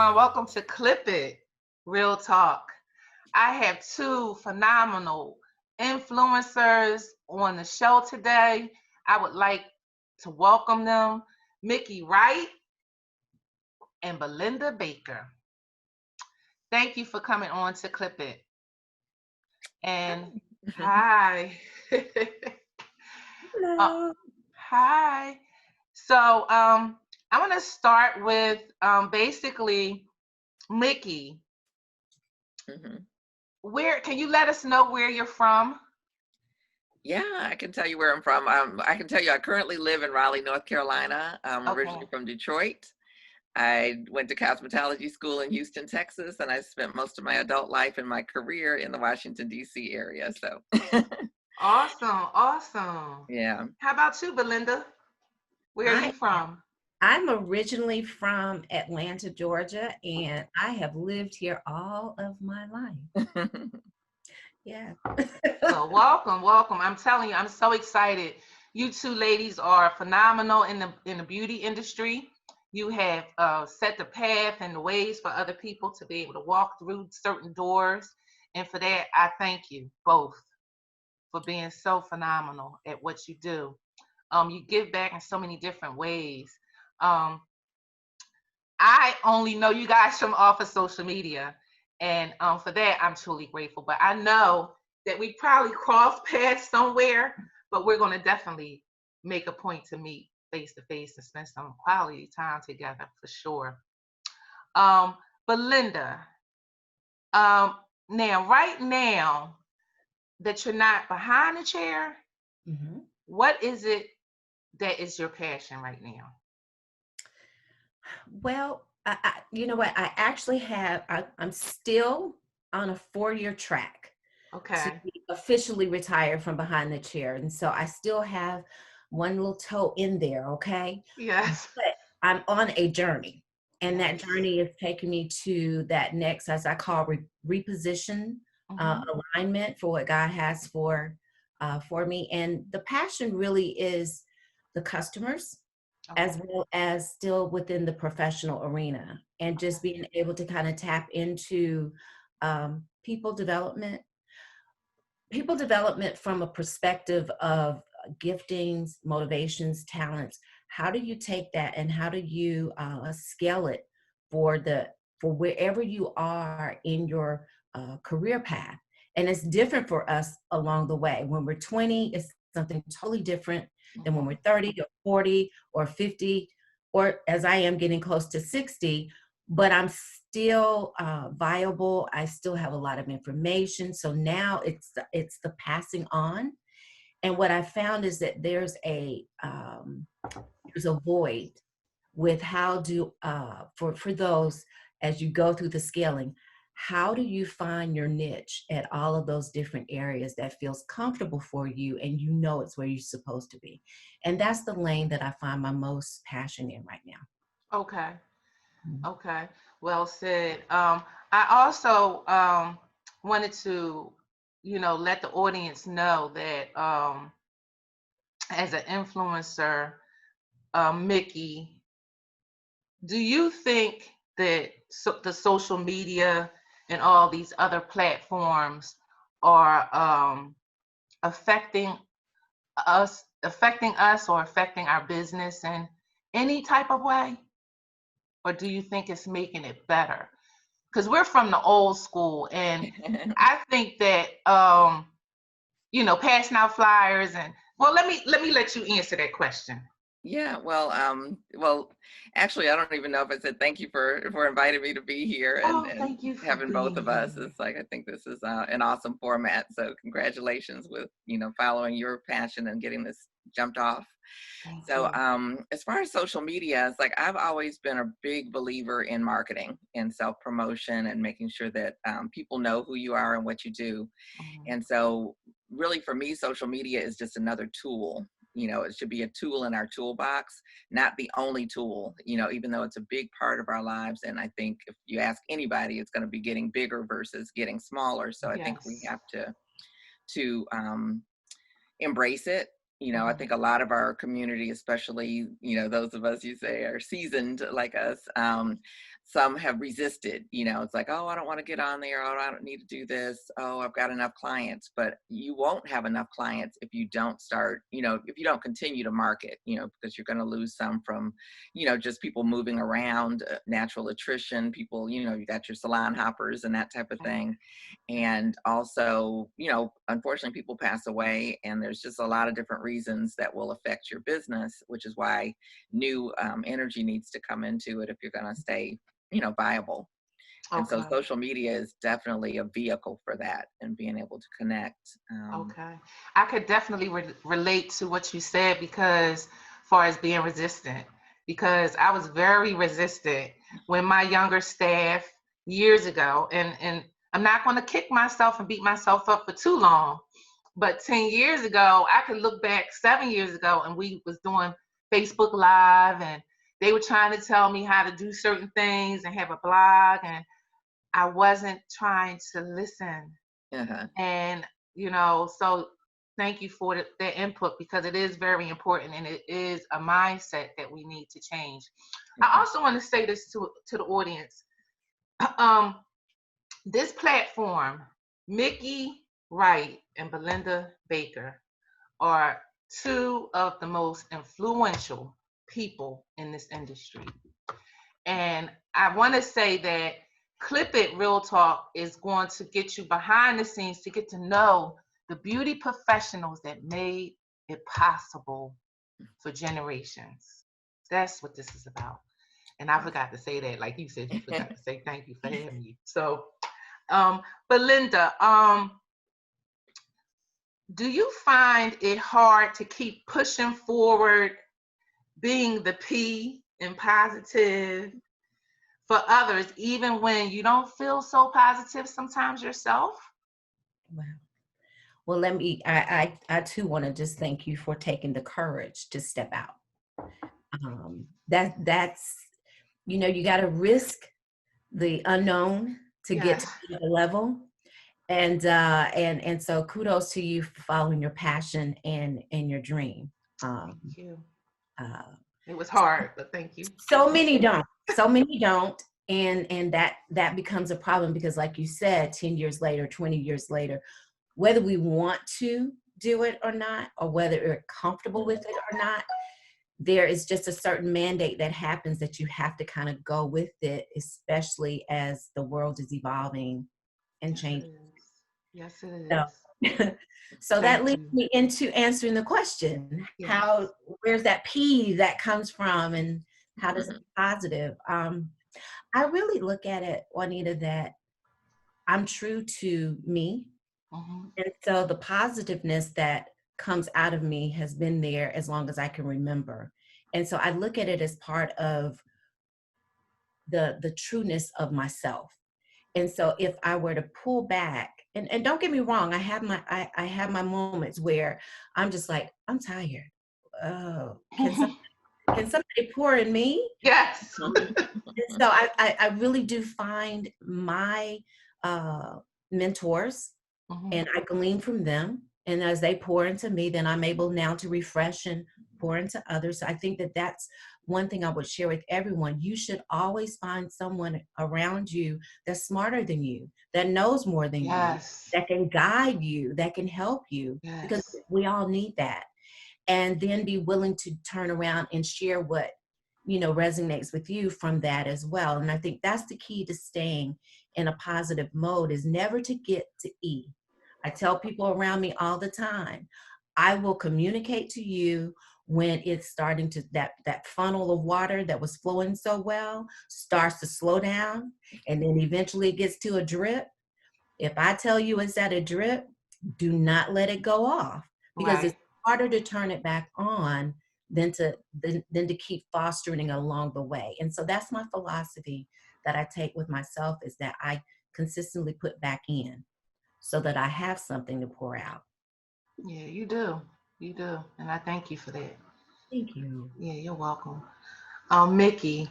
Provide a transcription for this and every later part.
everyone. Welcome to Clip It, Real Talk. I have two phenomenal influencers on the show today. I would like to welcome them, Miki Wright and Belinda Baker. Thank you for coming on to Clip It. And hi. Uh, Hello. hi. So I want to start with basically Miki. hmm Where can you let us know where you're from? Yeah, I can tell you where I'm from. I can tell you I currently live in Raleigh, North Carolina. I'm Okay. originally from Detroit. I went to cosmetology school in Houston, Texas, and I spent most of my adult life and my career in the Washington, D.C. area. So, Awesome. Awesome. yeah. How about you, Belinda? Where are you I from? I'm originally from Atlanta, Georgia, and I have lived here all of my life. Yeah. Well, welcome, welcome. I'm telling you, I'm so excited. You two ladies are phenomenal in the beauty industry. You have set the path and the ways for other people to be able to walk through certain doors, and for that, I thank you both for being so phenomenal at what you do. You give back in so many different ways. Um, I only know you guys from off of social media, and for that, I'm truly grateful. But I know that we probably crossed paths somewhere, but we're going to definitely make a point to meet face to face and spend some quality time together for sure. Um, Belinda, um, right now that you're not behind the chair, Mhm. what is it that is your passion right now? Well, you know what? I actually I'm still on a 4-year track to Okay. be officially retired from behind the chair, and so I still have one little toe in there. Okay, Yes. but I'm on a journey, and that Yes. journey is taking me to that next, as I call, reposition, Mm-hmm. alignment for what God has for me. And the passion really is the customers, as Okay. well as still within the professional arena, and just Okay. being able to kind of tap into um, people development people development from a perspective of giftings, motivations, talents. How do you take that and how do you scale it for the for wherever you are in your career path? And it's different for us along the way. When we're 20, it's something totally different than when we're Mm-hmm. 30 or 40 or 50, or as I am getting close to 60, but I'm still viable. I still have a lot of information. So now it's the passing on. And what I found is that there's a void with how do for those, as you go through the scaling, how do you find your niche at all of those different areas that feels comfortable for you and you know it's where you're supposed to be? And that's the lane that I find my most passion in right now. Okay. Mhm. Okay. Well said. I also wanted to, let the audience know that as an influencer, Mickey, do you think that the social media and all these other platforms are affecting affecting us or affecting our business in any type of way? Or do you think it's making it better? Because we're from the old school, and I think that passing out flyers and well, let me let you answer that question. Yeah, well, actually, I don't even know if I said thank you for inviting me to be here and Oh, thank you for having both being of us. here. It's like I think this is an awesome format. So congratulations with following your passion and getting this jumped off. Thank So you. as far as social media, it's like I've always been a big believer in marketing and self promotion and making sure that people know who you are and what you do. Mhm. And so, really, for me, social media is just another tool. It should be a tool in our toolbox, not the only tool, even though it's a big part of our lives. And I think if you ask anybody, it's going to be getting bigger versus getting smaller. So I think we Yes. have to embrace it. I Mhm. think a lot of our community, especially, those of us you say are seasoned like us, some have resisted, it's like, oh, I don't want to get on there. Oh, I don't need to do this. Oh, I've got enough clients. But you won't have enough clients if you don't start, if you don't continue to market, because you're going to lose some from, just people moving around, natural attrition, people, you got your salon hoppers and that type of thing. And also, unfortunately, people pass away, and there's just a lot of different reasons that will affect your business, which is why new energy needs to come into it if you're going to stay viable. And so Okay. social media is definitely a vehicle for that and being able to connect. Okay. I could definitely relate to what you said, because as far as being resistant, because I was very resistant when my younger staff years ago, and I'm not going to kick myself and beat myself up for too long, but 10 years ago, I could look back 7 years ago, and we was doing Facebook Live, and they were trying to tell me how to do certain things and have a blog, and I wasn't trying to listen. Uh-huh. And, so thank you for the input, because it is very important, and it is a mindset that we need to change. I also want to say this to the audience. This platform, Miki Wright and Belinda Baker, are two of the most influential people in this industry. And I want to say that Clip It Real Talk is going to get you behind the scenes to get to know the beauty professionals that made it possible for generations. That's what this is about. And I forgot to say that, like you said, you forgot to say thank you for having me. So, Belinda, do you find it hard to keep pushing forward, being the P in positive for others, even when you don't feel so positive sometimes yourself? Wow. Well, I too want to just thank you for taking the courage to step out. That's, you got to risk the unknown to get to Yes. the level. And so kudos to you for following your passion and your dream. Thank you. Uh, It was hard, but thank you. so many don't. So many don't. And that becomes a problem, because like you said, 10 years later, 20 years later, whether we want to do it or not, or whether we're comfortable with it or not, there is just a certain mandate that happens that you have to kind of go with it, especially as the world is evolving and changing. Yes, it is. So, so that Thank leads you. me into answering the question, Yes. where's that P that comes from, and how does it be positive? I really look at it, Juanita, that I'm true to me. Mhm. And so the positiveness that comes out of me has been there as long as I can remember. And so I look at it as part of the trueness of myself. And so if I were to pull back, and don't get me wrong, I have my moments where I'm just like, I'm tired. Oh, can somebody pour in me? Yes. And so I really do find my mentors, Mhm. and I glean from them. And as they pour into me, then I'm able now to refresh and pour into others. So I think that that's one thing I would share with everyone. You should always find someone around you that's smarter than you, that knows more than you, Yes. that can guide you, that can help you, because Yes. we all need that. And then be willing to turn around and share what resonates with you from that as well. And I think that's the key to staying in a positive mode, is never to get to E. I tell people around me all the time, I will communicate to you when it's starting to, that funnel of water that was flowing so well starts to slow down, and then eventually it gets to a drip. If I tell you it's at a drip, do not let it go off, because it's Right. harder to turn it back on than to keep fostering along the way. And so that's my philosophy that I take with myself, is that I consistently put back in so that I have something to pour out. Yeah, you do. You do. And I thank you for that. Thank you. Yeah, you're welcome. Miki,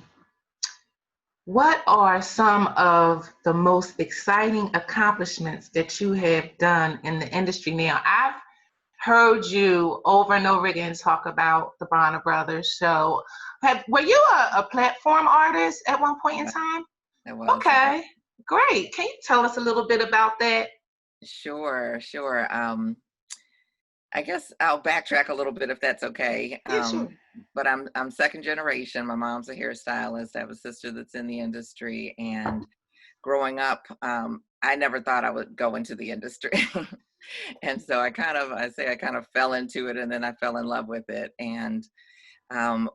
what are some of the most exciting accomplishments that you have done in the industry now? I've heard you over and over again talk about the Bronner Brothers show. Were you a platform artist at one point in time? I was. Okay, great. Can you tell us a little bit about that? Sure. I guess I'll backtrack a little bit if that's okay. Yeah, sure. But I'm second generation. My mom's a hairstylist. I have a sister that's in the industry, and growing up, I never thought I would go into the industry. And so I kind of fell into it, and then I fell in love with it. And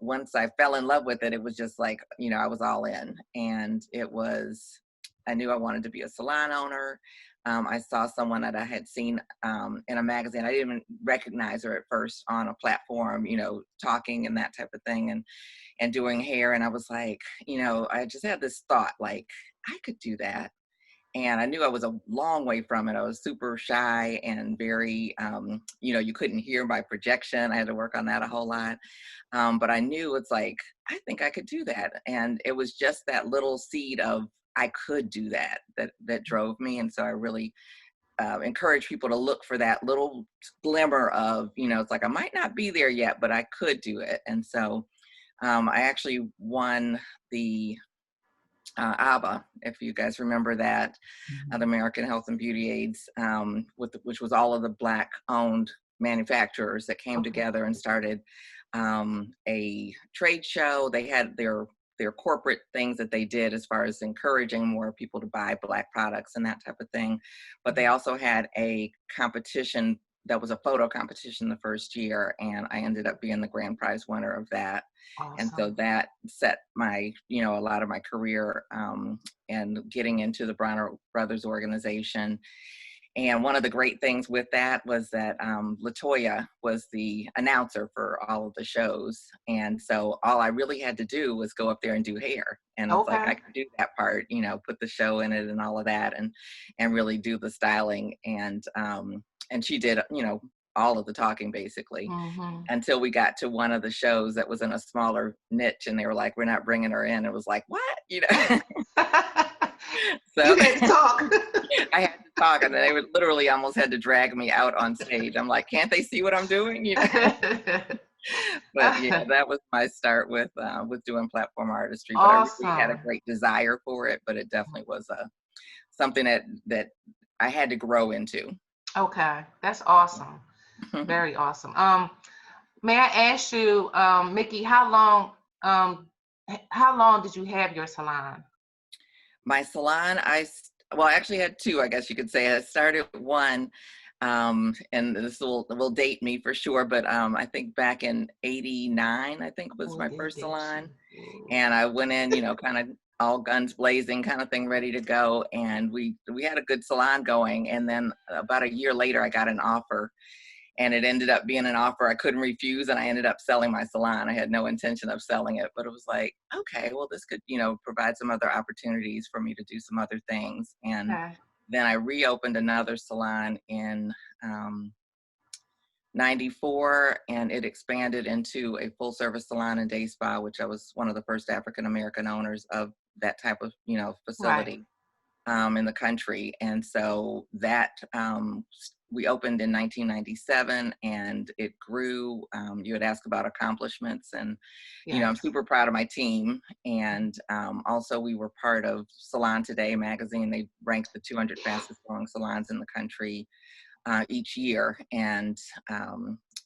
once I fell in love with it, it was just like, I was all in. And I knew I wanted to be a salon owner. I saw someone that I had seen in a magazine. I didn't even recognize her at first on a platform, talking and that type of thing, and doing hair. And I was like, I just had this thought, like, I could do that. And I knew I was a long way from it. I was super shy and very, you couldn't hear my projection. I had to work on that a whole lot. But I knew it's like, I think I could do that. And it was just that little seed of, I could do that drove me. And so I really encourage people to look for that little glimmer of, it's like, I might not be there yet, but I could do it. And so I actually won the ABBA, if you guys remember that, the American Health and Beauty Aids, which was all of the Black-owned manufacturers that came together and started a trade show. They had their corporate things that they did as far as encouraging more people to buy Black products and that type of thing. But they also had a competition that was a photo competition the first year, and I ended up being the grand prize winner of that. Awesome. And so that set my, a lot of my career and getting into the Bronner Brothers organization. And one of the great things with that was that LaToya was the announcer for all of the shows. And so all I really had to do was go up there and do hair. And it's like, I could do that part, put the show in it and all of that, and really do the styling. And she did, all of the talking basically, until we got to one of the shows that was in a smaller niche, and they were like, we're not bringing her in. It was like, what? So you had to talk. I had to talk, and they would literally almost had to drag me out on stage. I'm like, can't they see what I'm doing? But yeah, that was my start with doing platform artistry. But Awesome. I really had a great desire for it, but it definitely was something that I had to grow into. Okay, that's awesome. Very awesome. May I ask you, Miki, how long did you have your salon? My salon, I actually had two, I guess you could say. I started one, and this will date me for sure, but I think back in '89, I think was my first salon. And I went in, kind of all guns blazing kind of thing, ready to go. And we had a good salon going. And then about a year later, I got an offer. And it ended up being an offer I couldn't refuse, and I ended up selling my salon. I had no intention of selling it, but it was like, okay, well, this could, provide some other opportunities for me to do some other things. And then I reopened another salon in '94, and it expanded into a full-service salon and day spa, which I was one of the first African-American owners of that type of, facility in the country. And so that we opened in 1997, and it grew. You had asked about accomplishments, and I'm super proud of my team. And also, we were part of Salon Today magazine. They ranked the 200 fastest growing salons in the country each year. And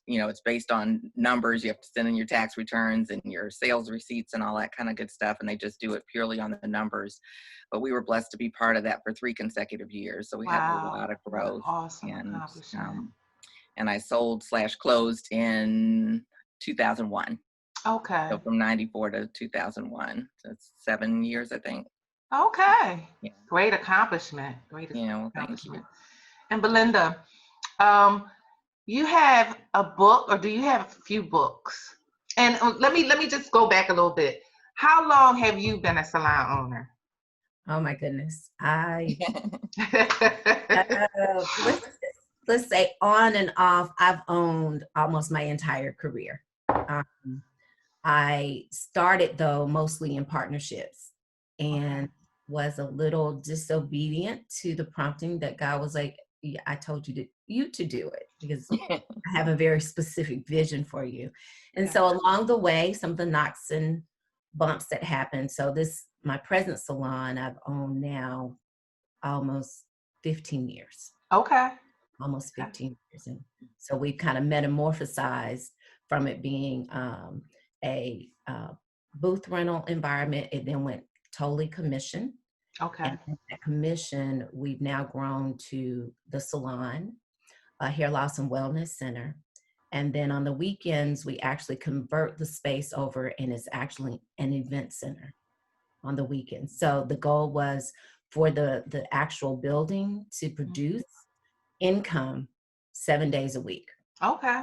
it's based on numbers. You have to send in your tax returns and your sales receipts and all that kind of good stuff, and they just do it purely on the numbers. But we were blessed to be part of that for 3 consecutive years, so we had a lot of growth. Awesome accomplishment. And I sold/closed in 2001. Okay. So from '94 to 2001, so it's 7 years, I think. Okay. Yeah. Great accomplishment. Well, thank you. And Belinda, you have a book, or do you have a few books? And let me just go back a little bit. How long have you been a salon owner? Oh my goodness. Let's say on and off, I've owned almost my entire career. I started though mostly in partnerships, and was a little disobedient to the prompting that God was like, I told you you to do it because I have a very specific vision for you. And Yeah. so along the way, some of the knocks and bumps that happened. So my present salon, I've owned now almost 15 years. Okay. Almost 15 years. And so we've kind of metamorphosized from it being a booth rental environment. It then went totally commission. Okay. And that commission, we've now grown to the salon, a hair loss and wellness center. And then on the weekends, we actually convert the space over and it's actually an event center on the weekends. So the goal was for the actual building to produce income 7 days a week. Okay.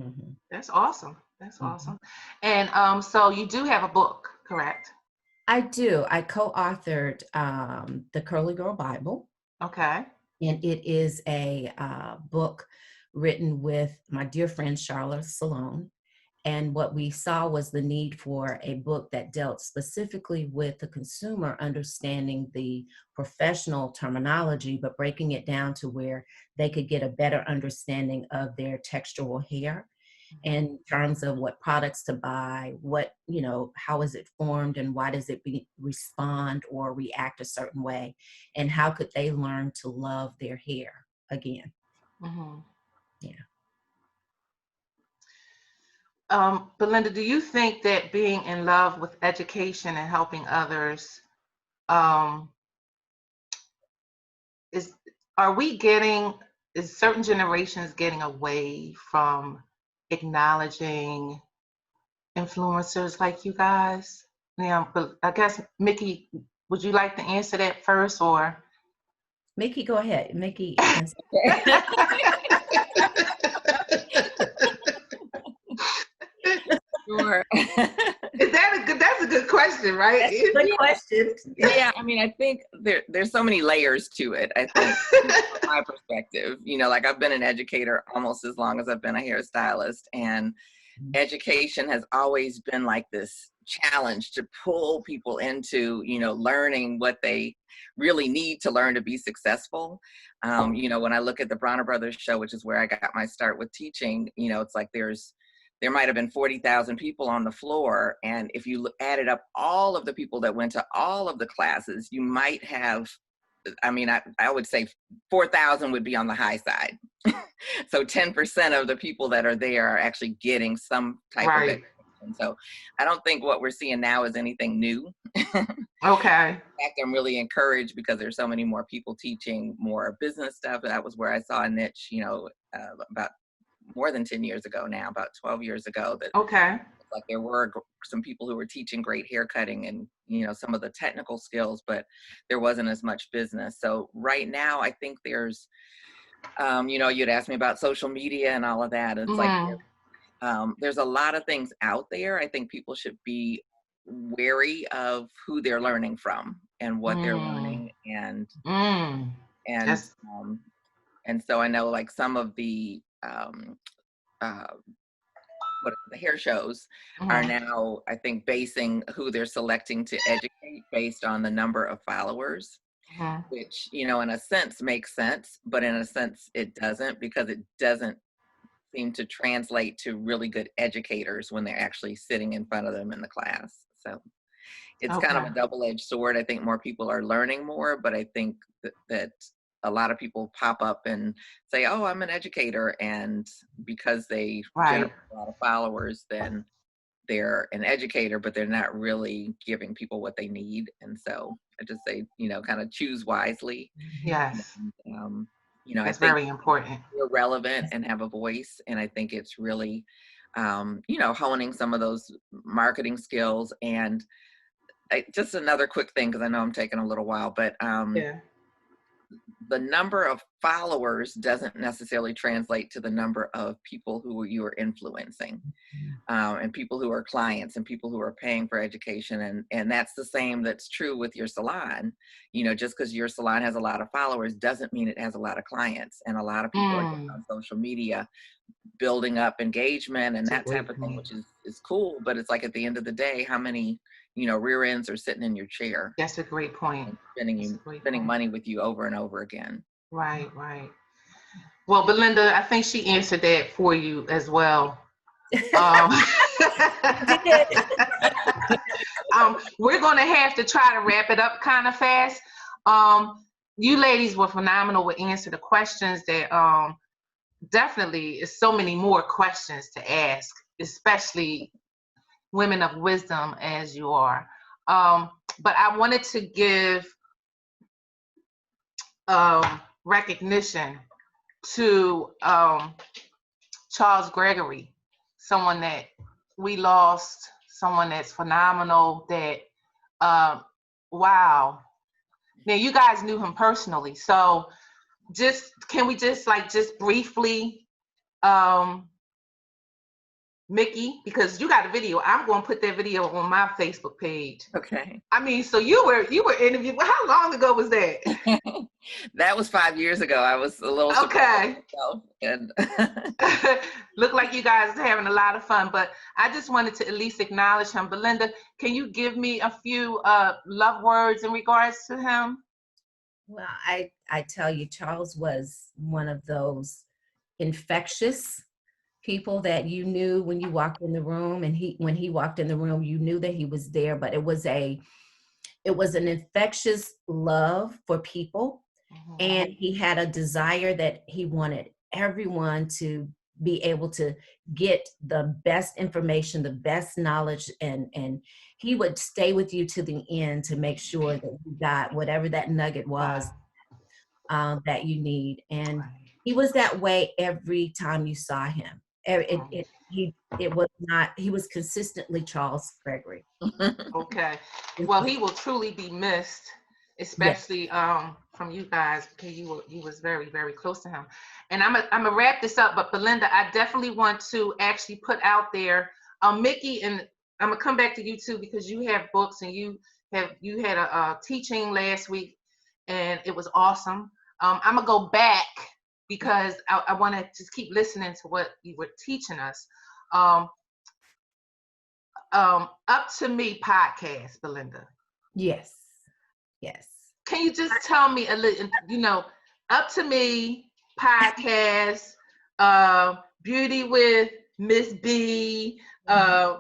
Mm-hmm. That's awesome. That's Mm-hmm. awesome. And so you do have a book, correct? I do. I co-authored the Curly Girl Bible. Okay. And it is a book written with my dear friend, Charlotte Salon. And what we saw was the need for a book that dealt specifically with the consumer understanding the professional terminology, but breaking it down to where they could get a better understanding of their textural hair in terms of what products to buy, how is it formed and why does it respond or react a certain way, and how could they learn to love their hair again. Mm-hmm. Yeah. Belinda, do you think that being in love with education and helping others, is certain generations getting away from acknowledging influencers like you guys? Yeah, but I guess Miki, would you like to answer that first, or? Miki, go ahead. Miki, answer. Sure. That's a good question, right? That's a good question. Yeah, I mean, I think there's so many layers to it. I think from my perspective, like I've been an educator almost as long as I've been a hairstylist, and education has always been like this challenge to pull people into, learning what they really need to learn to be successful. When I look at the Bronner Brothers show, which is where I got my start with teaching, it's like there might have been 40,000 people on the floor. And if you added up all of the people that went to all of the classes, you might have, I would say 4,000 would be on the high side. So 10% of the people that are there are actually getting some type of education. So I don't think what we're seeing now is anything new. Okay. In fact, I'm really encouraged because there's so many more people teaching more business stuff. That was where I saw a niche, about more than 10 years ago now, about 12 years ago, that okay, like there were some people who were teaching great hair cutting and, some of the technical skills, but there wasn't as much business. So right now, I think there's, you'd asked me about social media and all of that. It's like, there's a lot of things out there. I think people should be wary of who they're learning from and what they're learning. And so I know like some of the, the hair shows are now, I think, basing who they're selecting to educate based on the number of followers, which, in a sense makes sense, but in a sense it doesn't, because it doesn't seem to translate to really good educators when they're actually sitting in front of them in the class. So it's kind of a double-edged sword. I think more people are learning more, but I think that a lot of people pop up and say, oh, I'm an educator. And because they generate a lot of followers, then they're an educator, but they're not really giving people what they need. And so I just say, kind of choose wisely. Yes. And, that's I think very important. You're relevant and have a voice. And I think it's really, honing some of those marketing skills. And just another quick thing, because I know I'm taking a little while, but the number of followers doesn't necessarily translate to the number of people who you are influencing, and people who are clients and people who are paying for education. And that's the same that's true with your salon. Just because your salon has a lot of followers doesn't mean it has a lot of clients. And a lot of people are on social media building up engagement and that type of thing, which is cool. But it's like at the end of the day, how many rear ends are sitting in your chair? That's a great point. Spending money with you over and over again. Right. Well, Belinda, I think she answered that for you as well. Um, we're going to have to try to wrap it up kind of fast. You ladies were phenomenal with answer the questions that definitely is so many more questions to ask, especially women of wisdom as you are. But I wanted to give recognition to Charles Gregory, someone that we lost, someone that's phenomenal, that wow. Now you guys knew him personally, so can we just briefly Miki, because you got a video. I'm going to put that video on my Facebook page. Okay. I mean, so you were interviewed. How long ago was that? That was 5 years ago. I was a little okay. And Look like you guys are having a lot of fun, but I just wanted to at least acknowledge him. Belinda, can you give me a few love words in regards to him? Well, I tell you, Charles was one of those infectious people that you knew when you walked in the room, and when he walked in the room, you knew that he was there, but it was an infectious love for people. Mm-hmm. And he had a desire that he wanted everyone to be able to get the best information, the best knowledge, and he would stay with you to the end to make sure that you got whatever that nugget was that you need. And he was that way every time you saw him. He was consistently Charles Gregory. Okay. Well, he will truly be missed, especially from you guys, because you was very, very close to him. And I'm gonna wrap this up, but Belinda, I definitely want to actually put out there, Miki, and I'm gonna come back to you too, because you have books and you had a teaching last week, and it was awesome. I'm gonna go back because I want to just keep listening to what you were teaching us. Up to Me podcast, Belinda. Yes. Can you just tell me a little, Up to Me podcast, Beauty with Miss B. I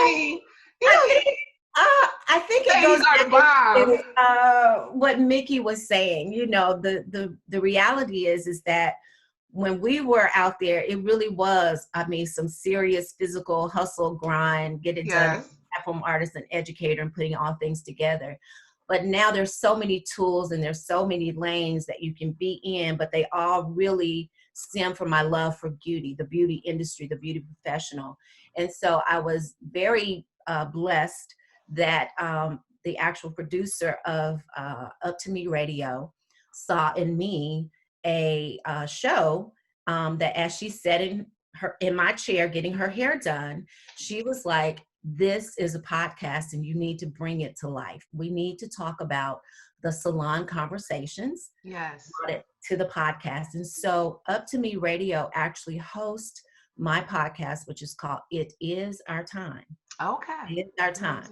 mean, I think it goes back to what Miki was saying. The reality is that when we were out there, it really was, some serious physical hustle, grind, get it done, platform artist and educator, and putting all things together. But now there's so many tools and there's so many lanes that you can be in, but they all really stem from my love for beauty, the beauty industry, the beauty professional. And so I was very blessed that the actual producer of Up to Me Radio saw in me a show that, as she sat in my chair getting her hair done, she was like, this is a podcast and you need to bring it to life. We need to talk about the salon conversations. Yes. Brought it to the podcast. And so Up to Me Radio actually hosts my podcast, which is called It Is Our Time. Okay. It is our time.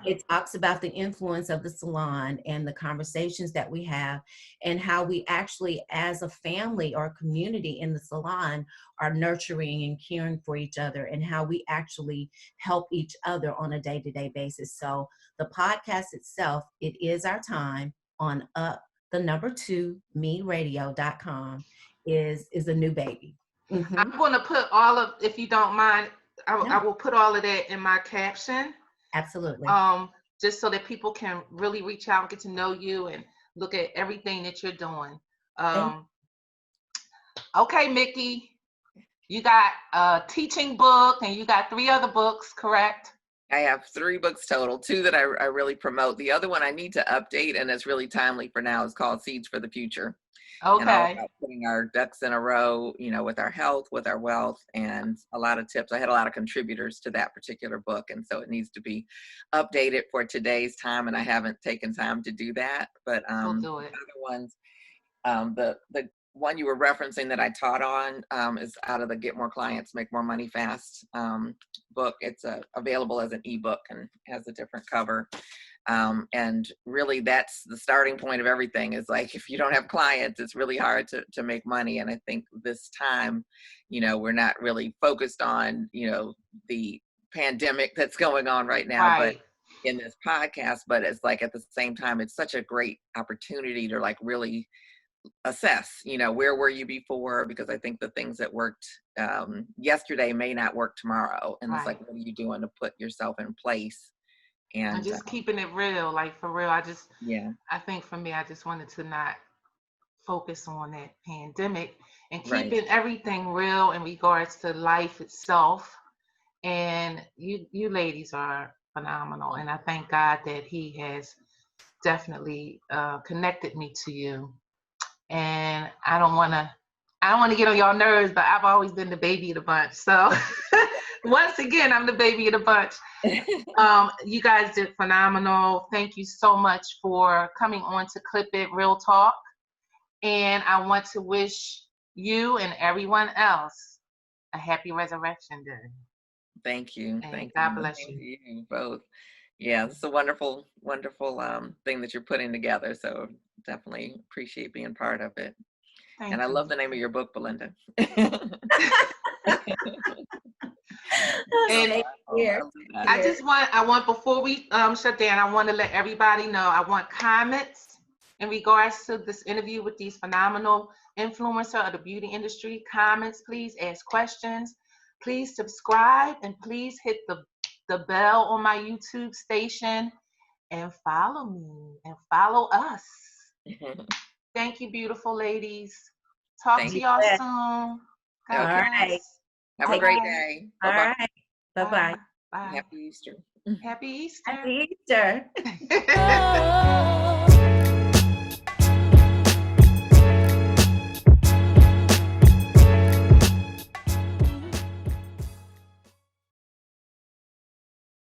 It talks about the influence of the salon and the conversations that we have and how we actually, as a family or a community in the salon, are nurturing and caring for each other, and how we actually help each other on a day-to-day basis. So the podcast itself, It Is Our Time, on up2meradio.com is a new baby. Mm-hmm. I'm going to put all of, if you don't mind, I will put all of that in my caption. Absolutely. Just so that people can really reach out and get to know you and look at everything that you're doing. Okay, Miki, you got a teaching book and you got 3 other books, correct? I have 3 books total, 2 that I really promote. The other one I need to update, and it's really timely for now, is called Seeds for the Future. Okay. And all about putting our ducks in a row, with our health, with our wealth, and a lot of tips. I had a lot of contributors to that particular book, and so it needs to be updated for today's time, and I haven't taken time to do that. But we'll do it. The other ones, the one you were referencing that I taught on is out of the Get More Clients, Make More Money Fast book. It's available as an ebook and has a different cover. And really that's the starting point of everything, is like, if you don't have clients, it's really hard to make money. And I think this time, we're not really focused on, the pandemic that's going on right now, but Right. in this podcast, but it's like, at the same time, it's such a great opportunity to like really assess, where were you before? Because I think the things that worked yesterday may not work tomorrow. And it's like, Right. what are you doing to put yourself in place? And And just keeping it real, like for real. yeah, I think for me, I just wanted to not focus on that pandemic and right. keeping everything real in regards to life itself. And you ladies are phenomenal. And I thank God that he has definitely connected me to you. And I don't want to get on y'all nerves, but I've always been the baby of the bunch. So once again, I'm the baby of the bunch. You guys did phenomenal. Thank you so much for coming on to Clip It Real Talk. And I want to wish you and everyone else a happy Resurrection Day. Thank you. And Thank God you. bless Thank you. you both. Yeah, it's a wonderful, wonderful thing that you're putting together. So definitely appreciate being part of it. Thank And I you. love the name of your book, Belinda. And I want before we shut down, I want to let everybody know, I want comments in regards to this interview with these phenomenal influencer of the beauty industry. Comments, please. Ask questions. Please subscribe, and please hit the bell on my YouTube station and follow me and follow us. Thank you, beautiful ladies. Talk Thank to you. y'all soon. God All bless. right. Have a great day. All Bye-bye. right. Bye-bye. Bye. Happy Easter. Happy Easter. Happy Easter. Oh.